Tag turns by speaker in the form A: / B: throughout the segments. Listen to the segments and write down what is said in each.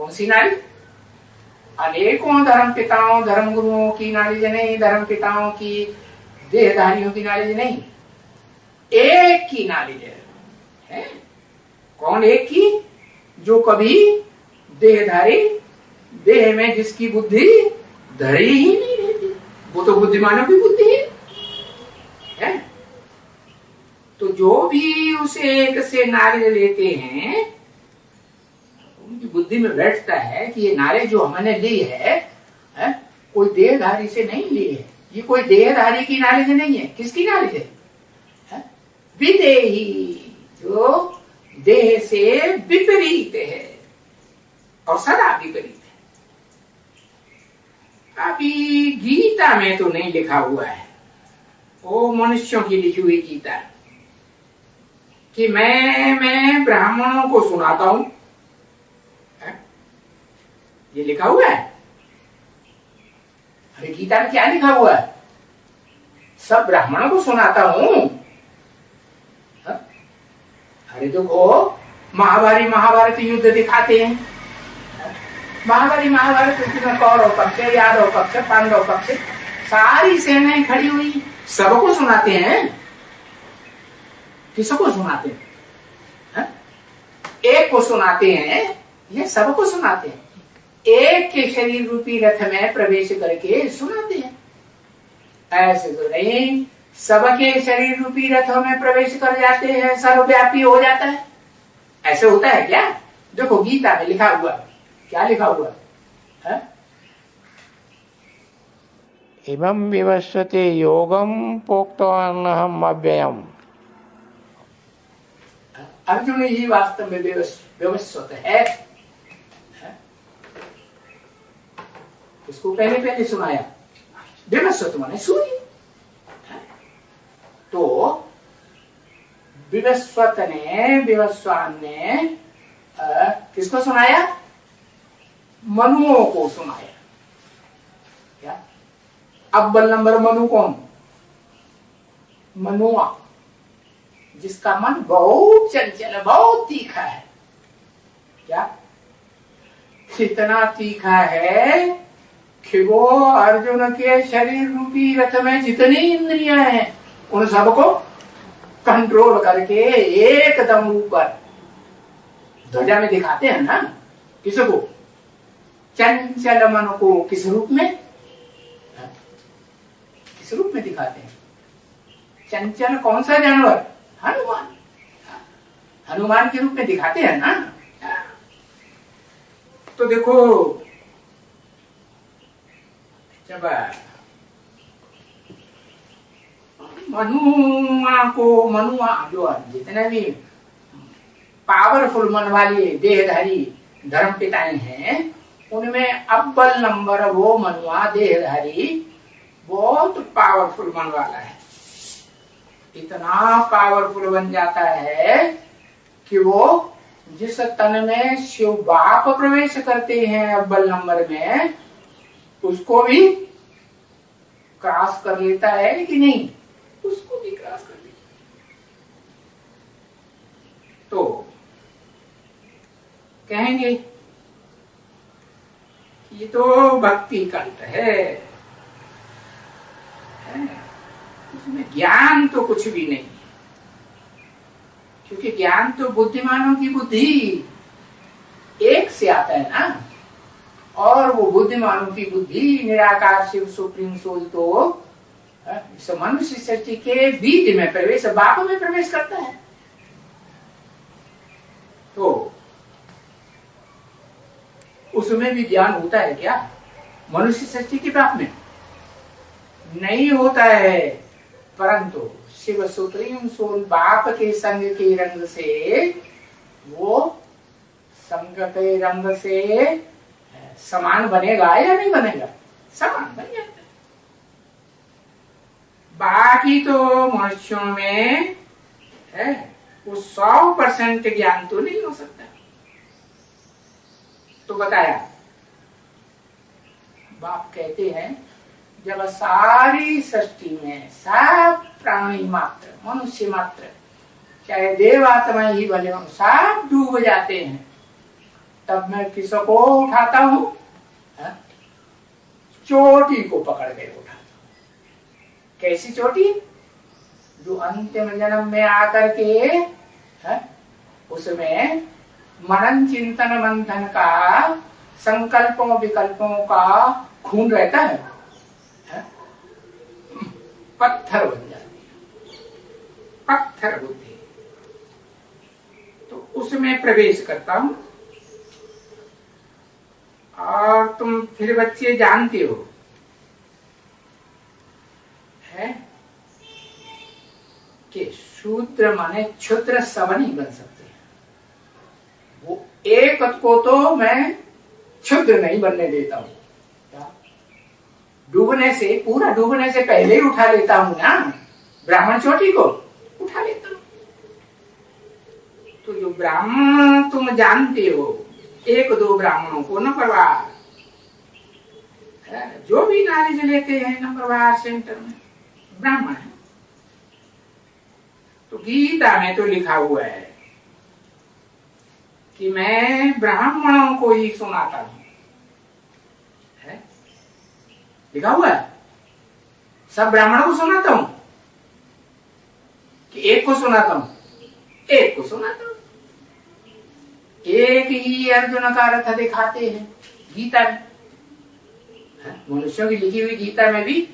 A: कौन सी नाड़ी? अनेकों धर्म पिताओं धर्म गुरुओं की नाड़ी नहीं, धर्म पिताओं की देहधारियों की नाड़ी नहीं, एक की नाड़ी है। कौन एक की? जो कभी देहधारी, देह में जिसकी बुद्धि धरी ही नहीं रहती, वो तो बुद्धिमानों की बुद्धि है। तो जो भी उस एक से नारियल लेते हैं उनकी बुद्धि में बैठता है कि ये नारियल जो हमने ली है कोई देहधारी से नहीं ली है, ये कोई देहधारी की नारियल नहीं है। किसकी नारियल है? विदेही, जो देह से विपरीत है और सदा विपरीत है। अभी गीता में तो नहीं लिखा हुआ है, वो मनुष्यों की लिखी हुई गीता कि मैं ब्राह्मणों को सुनाता हूं, ये लिखा हुआ है। अरे गीता में क्या लिखा हुआ है? सब ब्राह्मणों को सुनाता हूं। अरे देखो महाभारत युद्ध दिखाते हैं, महाभारत युद्ध में कौरव पक्ष, यादव पक्ष, पांडव पक्ष, सारी सेनाएं खड़ी हुई, सबको सुनाते हैं। किसको सुनाते हैं? एक को सुनाते हैं या सबको सुनाते हैं? एक के शरीर रूपी रथ में प्रवेश करके सुनाते हैं। ऐसे तो नहीं, सबके शरीर रूपी रथों में प्रवेश कर जाते हैं, सर्वव्यापी हो जाता है। ऐसे होता है क्या? देखो गीता में लिखा हुआ, क्या लिखा हुआ है?
B: इमं विवस्वते योगम प्रोक्तवानहम अव्ययम।
A: अर्जुन ही वास्तव में व्यवस्थित है। इसको पहले सुनाया, व्यवस्थित माने सुनी। तो विवस्वान ने किसको सुनाया? मनुओं को सुनाया। क्या? अव्वल नंबर मनु कौन? मनुआ, जिसका मन बहुत चंचल, बहुत तीखा है। क्या? इतना तीखा है कि वो अर्जुन के शरीर रूपी रथ में जितनी इंद्रियां हैं उन सबको कंट्रोल करके एकदम ऊपर ध्वजा में दिखाते हैं ना। किसको? चंचल मन को किस रूप में? किस रूप में दिखाते हैं? चंचल कौन सा जानवर? हनुमान। हनुमान के रूप में दिखाते हैं ना। तो देखो जब मनुआ जो जितने भी पावरफुल मन वाली देहधारी धर्म पिताएं हैं उनमें अव्वल नंबर वो मनुआ देहधारी बहुत पावरफुल मन वाला है। इतना पावरफुल बन जाता है कि वो जिस तन में शिव बाप प्रवेश करते हैं अव्वल नंबर में, उसको भी क्रॉस कर लेता है कि नहीं? उसको भी क्रॉस कर लेता। तो कहेंगे ये तो भक्ति कंठ है, उसमें ज्ञान तो कुछ भी नहीं, क्योंकि ज्ञान तो बुद्धिमानों की बुद्धि एक से आता है ना। और वो बुद्धिमानों की बुद्धि निराकार शिव सुप्रीम सोल तो मनुष्य सृष्टि के बीज में प्रवेश, बाप में प्रवेश करता है। तो उसमें भी ज्ञान होता है क्या? मनुष्य सृष्टि के बाप में नहीं होता है, परंतु शिव सुप्रीम सोल बाप के संग के रंग से, वो संग के रंग से समान बनेगा या नहीं बनेगा? समान बन जाता है। बाकी तो मनुष्यों में है वो 100% ज्ञान तो नहीं हो सकता। तो बताया, बाप कहते हैं जब सारी सृष्टि में सब प्राणी मात्र, मनुष्य मात्र, चाहे देव आत्मा ही बने, सब डूब जाते हैं, तब मैं किसको उठाता हूं? चोटी को पकड़ के उठाता हूं। कैसी चोटी? जो अंतिम जन्म में आकर के उसमें मनन चिंतन मंथन का, संकल्पों विकल्पों का खून रहता है, पत्थर बन जाती है, पत्थर बुद्धि। तो उसमें प्रवेश करता हूं। और तुम फिर बच्चे जानते हो है कि शूद्र माने क्षुद्र सब नहीं बन सकते। वो एक को तो मैं क्षुद्र नहीं बनने देता हूं। डूबने से, पूरा डूबने से पहले ही उठा लेता हूं ना, ब्राह्मण चोटी को उठा लेता हूं। तो जो ब्राह्मण तुम जानते हो, एक दो ब्राह्मणों को नंबरवार, जो भी नॉलेज लेते हैं नंबरवार सेंटर में ब्राह्मण है। तो गीता में तो लिखा हुआ है कि मैं ब्राह्मणों को ही सुनाता हूं, है लिखा हुआ है। सब ब्राह्मणों को सुनाता हूं कि एक को सुनाता हूं? एक को सुनाता हूं। एक ही अर्जुन का रथ दिखाते हैं गीता में। मनुष्यों की लिखी हुई गीता में भी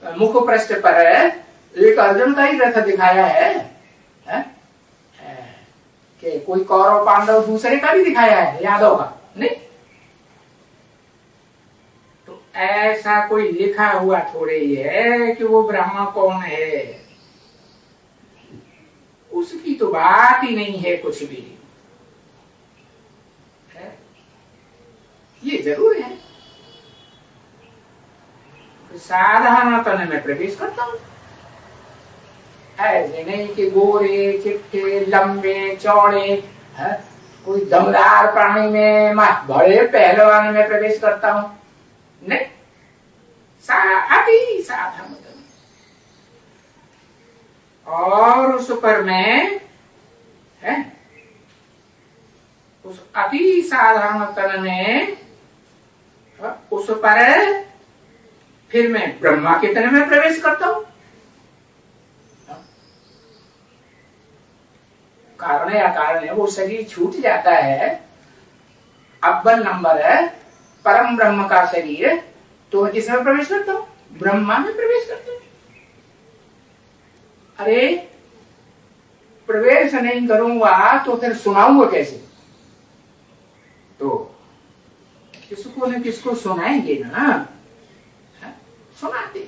A: मुख पृष्ठ पर एक अर्जुन का ही रथ दिखाया है, कि कोई कौरव पांडव दूसरे का भी दिखाया है, यादव का नहीं। तो ऐसा कोई लिखा हुआ थोड़े ही है कि वो ब्राह्मण कौन है, उसकी तो बात ही नहीं है कुछ भी है। ये जरूर है। साधारणतः मैं प्रवेश करता हूं। ऐसे नहीं कि गोरे चिट्टे लंबे चौड़े है, कोई दमदार प्राणी में बड़े पहलवान में प्रवेश करता हूं, नहीं। अति साधारण। और उस पर मैं है, उस अति साधारण तन में उस पर फिर मैं ब्रह्मा के तन में प्रवेश करता हूं। कारण या कारण है, वो शरीर छूट जाता है। अव्वल नंबर है परम ब्रह्म का शरीर, तो किसमें प्रवेश करता हूं? ब्रह्मा में प्रवेश करता हूं। अरे प्रवेश नहीं करूंगा तो फिर सुनाऊंगा कैसे? तो किसको न किसको सुनाएंगे ना, सुनाते।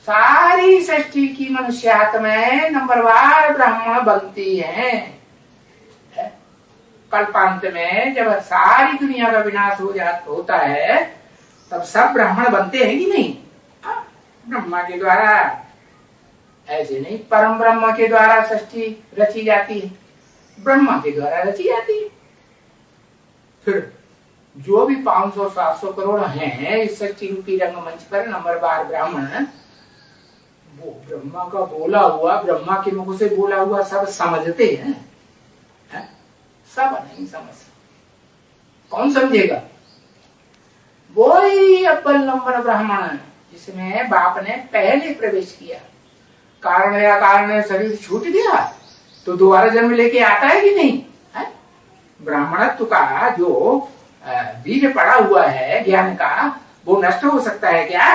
A: सारी सृष्टि की मनुष्यात्माएं नंबरवार ब्राह्मण बनती हैं। कल्पांत में जब सारी दुनिया का विनाश होता है, तब सब ब्राह्मण बनते हैं कि नहीं? ब्रह्मा के द्वारा। ऐसे नहीं परम ब्रह्म के द्वारा सृष्टि रची जाती है, ब्रह्मा के द्वारा रची जाती है। फिर जो भी 500-700 करोड़ हैं इस सृष्टि रूपी रंगमंच पर नंबरवार ब्राह्मण, वो ब्रह्मा का बोला हुआ, ब्रह्मा के मुख से बोला हुआ सब समझते हैं, सब नहीं समझ। कौन समझेगा? वो ही अव्वल नंबर ब्राह्मण है जिसमें बाप ने पहले प्रवेश किया। कारण या कारण शरीर छूट गया तो दोबारा जन्म लेके आता है कि नहीं? ब्राह्मणत्व का जो बीज पड़ा हुआ है ज्ञान का, वो नष्ट हो सकता है क्या?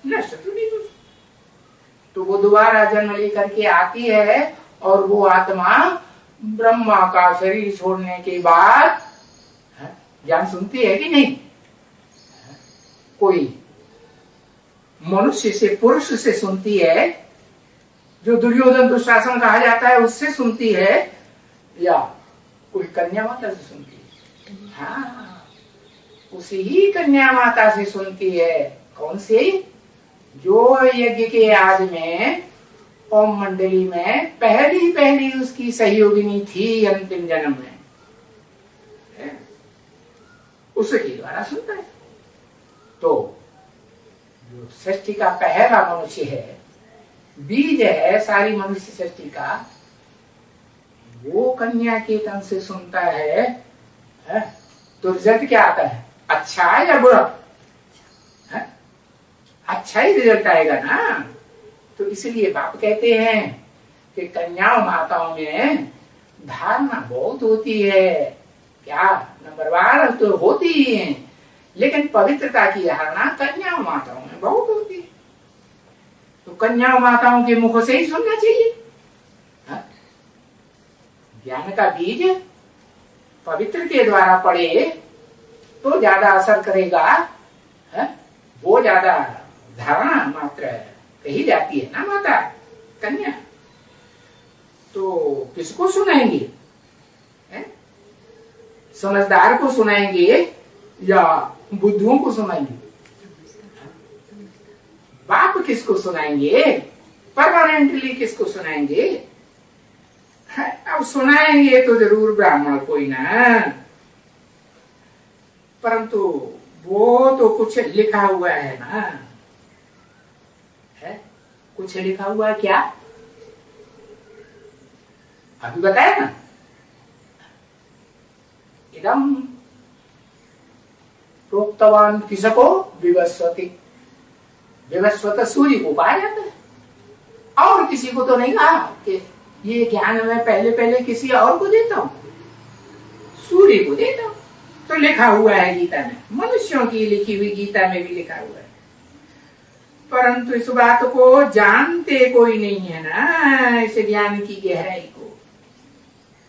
A: नष्ट तो नहीं हो। तो वो दोबारा जन्म लेकर के आती है, और वो आत्मा ब्रह्मा का शरीर छोड़ने के बाद ज्ञान सुनती है कि नहीं? कोई मनुष्य से, पुरुष से सुनती है, जो दुर्योधन दुशासन कहा जाता है उससे सुनती है, या कोई कन्या माता से सुनती है? हाँ, उसी ही कन्या माता से सुनती है। कौन सी? जो यज्ञ के आज में ओम मंडली में पहली उसकी सहयोगिनी थी अंतिम जन्म में, उसके द्वारा सुनता है। तो जो सृष्टि का पहला मनुष्य है, बीज है सारी मनुष्य सृष्टि का, वो कन्या के तन से सुनता है, तो रिजल्ट क्या आता है, अच्छा है या बुरा है? अच्छा ही रिजल्ट आएगा ना। तो इसलिए बाप कहते हैं कि कन्याओं माताओं में धारणा बहुत होती है, क्या नंबर 1 तो होती ही है, लेकिन पवित्रता की धारणा कन्याओं माताओं में बहुत होती है। तो कन्याओं माताओं के मुख से ही सुनना चाहिए। ज्ञान का बीज पवित्र के द्वारा पड़े तो ज्यादा असर करेगा, है? वो ज्यादा धारणा मात्र कही जाती है ना माता कन्या। तो किसको सुनाएंगे, है? समझदार को सुनाएंगे या बुद्धुओं को सुनाएंगे? बाप किसको सुनाएंगे, परमानेंटली किसको सुनाएंगे? अब सुनाएंगे तो जरूर ब्राह्मण कोई ना, परंतु वो तो कुछ लिखा हुआ है ना, है? कुछ लिखा हुआ है क्या, अभी बताया ना। इदम प्रोक्तवान किसको, विवस्वती, विवस्वत सूर्य को कहा जाता है, और किसी को तो नहीं कहा कि ये ज्ञान मैं पहले पहले किसी और को देता हूं, सूर्य को देता हूं। तो लिखा हुआ है गीता में, मनुष्यों की लिखी हुई गीता में भी लिखा हुआ है, परंतु इस बात को जानते कोई नहीं है ना, इस ज्ञान की गहराई को,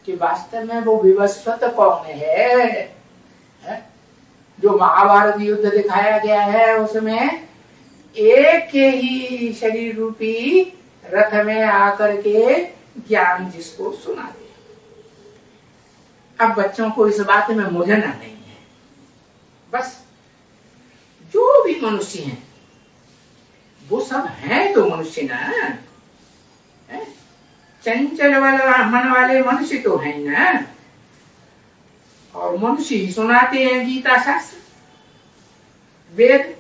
A: कि वास्तव में वो विवस्वत कौन है? जो महाभारत युद्ध दिखाया गया है उसमें एक के ही शरीर रूपी रथ में आकर के ज्ञान जिसको सुना दे। अब बच्चों को इस बात में मुझना नहीं है, बस जो भी मनुष्य हैं वो सब हैं तो मनुष्य ना, है? चंचल मन वाले मनुष्य तो हैं ना, और मनुष्य ही सुनाते हैं गीता शास्त्र वेद।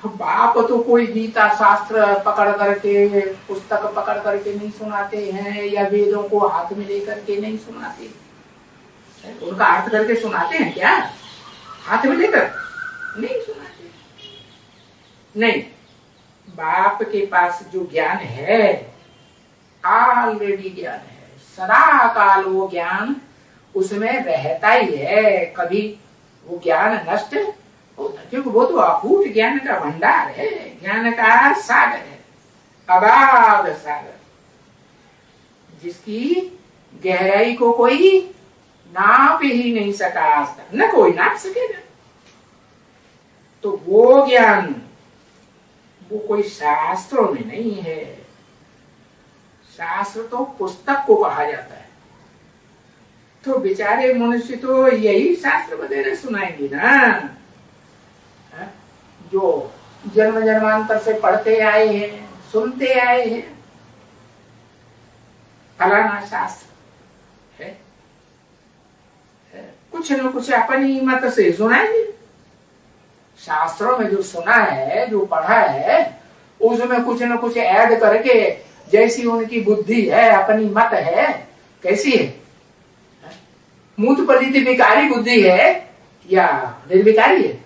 A: बाप तो कोई गीता शास्त्र पकड़ करके, पुस्तक पकड़ करके नहीं सुनाते हैं, या वेदों को हाथ में लेकर के नहीं सुनाते, उनका अर्थ करके सुनाते हैं क्या, हाथ में लेकर नहीं सुनाते। नहीं, बाप के पास जो ज्ञान है ऑलरेडी ज्ञान है, सदा काल वो ज्ञान उसमें रहता ही है, कभी वो ज्ञान नष्ट होता, क्योंकि वो तो अकूट ज्ञान का भंडार है, ज्ञान का सागर है, अगाध सागर, जिसकी गहराई को कोई नाप ही नहीं सका आज तक, न कोई नाप सकेगा। तो वो ज्ञान वो कोई शास्त्रों में नहीं है, शास्त्र तो पुस्तक को कहा जाता है। तो बेचारे मनुष्य तो यही शास्त्र वगैरह सुनाएंगे ना, जो जन्म जन्मांतर से पढ़ते आए हैं, सुनते आए हैं, फलाना शास्त्र है, कुछ न कुछ अपनी मत से सुनाएंगे। शास्त्रों में जो सुना है, जो पढ़ा है, उसमें कुछ न कुछ ऐड करके, जैसी उनकी बुद्धि है, अपनी मत है, कैसी है, मूत पलित विकारी बुद्धि है या निर्विकारी है?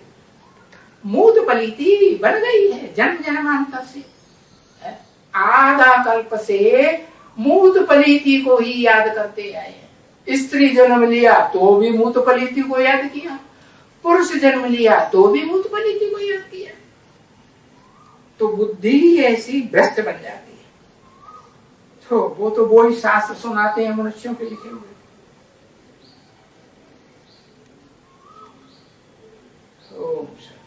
A: मूत पलिती बन गई है जन्म जन्मांतर से, आधा कल्प से मूत पलिती को ही याद करते आए हैं। स्त्री जन्म लिया तो भी मूत पलिती को याद किया, पुरुष जन्म लिया तो भी मूत पलिती को याद किया। तो बुद्धि ऐसी भ्रष्ट बन जाती है। तो वो ही शास्त्र सुनाते हैं मनुष्यों के लिखे हुए। ओम शांति।